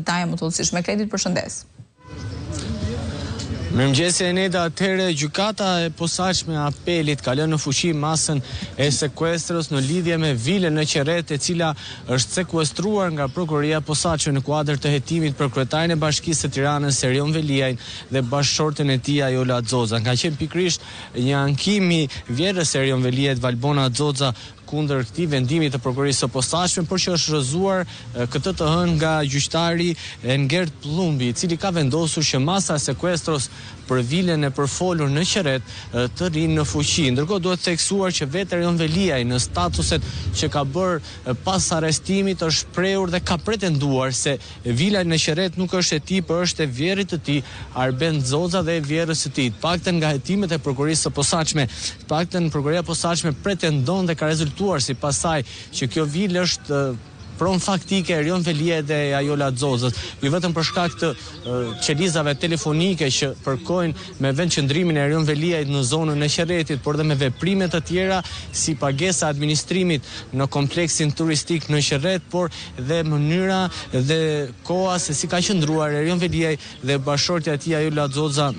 detaje më të udhësishme. Kredit, përshëndes. Mirëmëngjesi Eneda, atëherë gjykata e posaçme e apelit ka lënë në fuqi masën e sekuestrës në lidhje me vilën në Qerret, e cila është sekuestruar nga prokuroria e posaçme në kuadër të hetimit për kryetarin e Bashkisë së Tiranës Erion Veliajin dhe bashkëshorten e tij Ajola Xoza. Ka qenë pikërisht një ankim i vjerrës Erion Veliajit Valbona Xoza kundër këtij vendimi të prokurorisë së posaçme, por që është rrëzuar këtë të hënë nga gjyqtari Engert Plumbi, i cili ka vendosur që masa e sekuestros për vilën e përfolur në Qerret të rinë në fuqi. Ndërkohë duhet theksuar që vetë Erion Veliaj në statuset që ka bërë pas arrestimit është shprehur dhe ka pretenduar se vila në Qerret nuk është e tij, por është e vjerrit të tij Arben Xoza dhe e vjerrës së tij. Paktën nga hetimet e prokurorisë së posaçme, prokuroria e posaçme pretendon dhe ka rezultuar sipas saj që kjo vilë është pron faktike Erion Veliaj dhe Ajola Xozës, jo vetëm për shkak të qelizave telefonike që përkojnë me vendqëndrimin e Erion Veliajit në zonën e Qerretit, por dhe me veprime të tjera si pagesa administrimit në kompleksin turistik në Qerret, por dhe mënyra dhe koha se si ka qëndruar Erion Veliaj dhe bashkëshortja e tij Ajola Xoza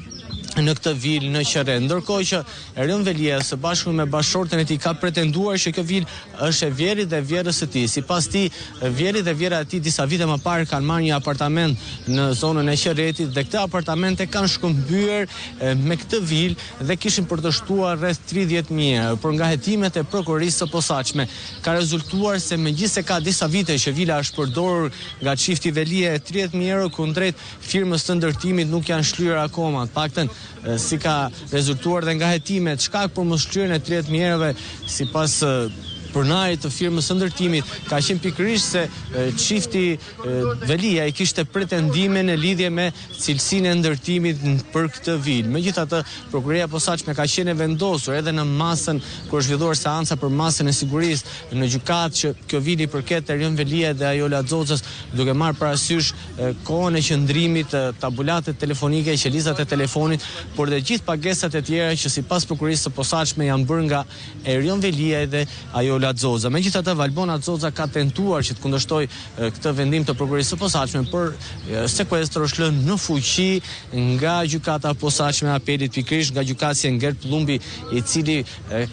në këtë vilë në Qerret. Ndërkohë që Erion Veliaj së bashku me bashkëshorten e tij ka pretenduar që kjo vilë është e vjerit dhe vjerrës së tij. Sipas tij, vjeri dhe vjera e tij disa vite më parë kanë marrë një apartament në zonën e Qerretit dhe këtë apartamente kanë shkëmbyer me këtë vilë dhe kishin për të shtuar rreth 30.000 euro. Por nga hetimet e prokurorisë së posaçme ka rezultuar se megjithëse ka disa vite që vila është përdorur nga çifti Veliaj, 30.000 euro kundrejt firmës së ndërtimit nuk janë shlyer akoma. Paktën si ka rezultuar dhe nga hetimet, shkak për mosshlyerjen e 30.000 eurove sipas pronarit të firmës së ndërtimit ka qenë pikërisht se çifti Veliaj kishte pretendime në lidhje me cilësinë e ndërtimit për këtë vilë. Megjithatë, prokuroria e posaçme ka qenë vendosur edhe në masën kur është zhvilluar seanca për masën e sigurisë në gjykatë që kjo vilë i përket Erion Veliajit dhe Ajola Xozës, duke marrë parasysh kohën e qëndrimit, tabulatet telefonike, qelizat e telefonit, por dhe gjithë pagesat e tjera që sipas prokurorisë së posaçme janë bërë nga Erion Veliaj dhe Ajola Xoza. Megjithatë, Valbona Xoza ka tentuar që të kundërshtojë këtë vendim të prokurorisë së posaçme, por sekuestri është lënë në fuqi nga gjykata e posaçme e apelit, pikërisht nga gjykatësi Engert Plumbi, i cili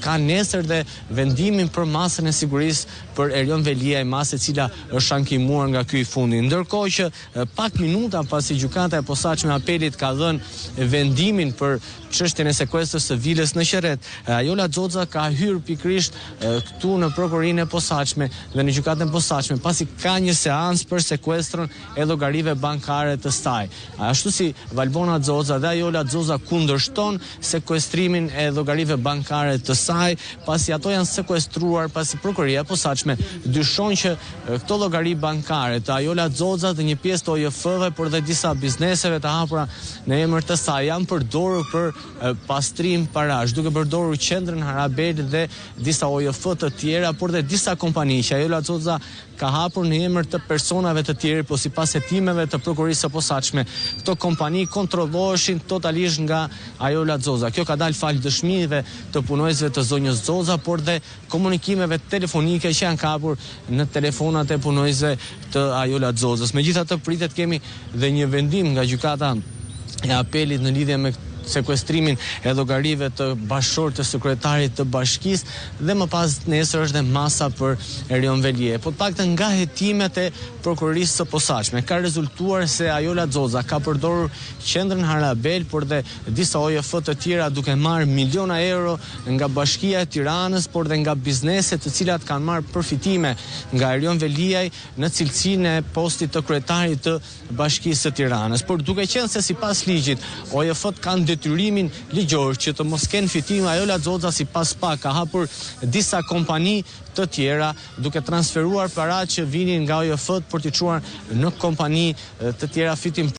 ka nesër dhe vendimin për masën e sigurisë për Erion Veliaj, masë e cila është ankimuar nga ky i fundi. Ndërkohë që pak minuta pasi gjykata e posaçme e apelit ka dhënë vendimin për çështjen e sekuestrës së vilës në Qerret, Ajola Xoza ka hyrë pikërisht këtu në prokurorinë e posaçme dhe në gjykatën e posaçme, pasi ka një seancë për sekuestrën e llogarive bankare të saj. Ashtu si Valbona Xoza dhe Ajola Xoza kundërshton sekuestrimin e llogarive bankare të saj, pasi ato janë sekuestruar, pasi prokuroria e posaçme dyshon që këto llogari bankare të Ajola Xoza dhe një pjesë të OJF-ve, por dhe disa bizneseve të hapura në emër të saj janë përdorur për pastrim parash, duke përdorur qendrën Harabel dhe disa OJF të tjera, por dhe disa kompani që Ajola Xoza ka hapur në emër të personave të tjerë, po sipas hetimeve të prokurorisë së posaçme, këto kompani kontrolloheshin totalisht nga Ajola Xoza. Kjo ka dalë fal dëshmive të punojësve të zonjës Xoza, por dhe komunikimeve telefonike që janë kapur në telefonat e punojësve të Ajola Xozës. Megjithatë, pritet kemi dhe një vendim nga gjykata e apelit në lidhje me sekuestrimin e llogarive të bashkëshortes së kryetarit të bashkisë dhe më pas nesër është dhe masa për Erion Veliaj. Po të paktën nga hetimet e prokurorisë së posaçme ka rezultuar se Ajola Xoza ka përdorur qendrën Harabel, por dhe disa OJF të tjera duke marrë miliona euro nga Bashkia e Tiranës, por dhe nga bizneset të cilat kanë marrë përfitime nga Erion Veliaj në cilësinë e postit të kryetarit të Bashkisë së Tiranës. Por duke qenë se sipas ligjit OJF-t kanë detyrimin ligjor që të mos kenë fitime, Ajola Xoza sipas pak ka hapur disa kompani të tjera duke transferuar paratë që vinin nga OJF-t për t'i çuar në kompani të tjera fitim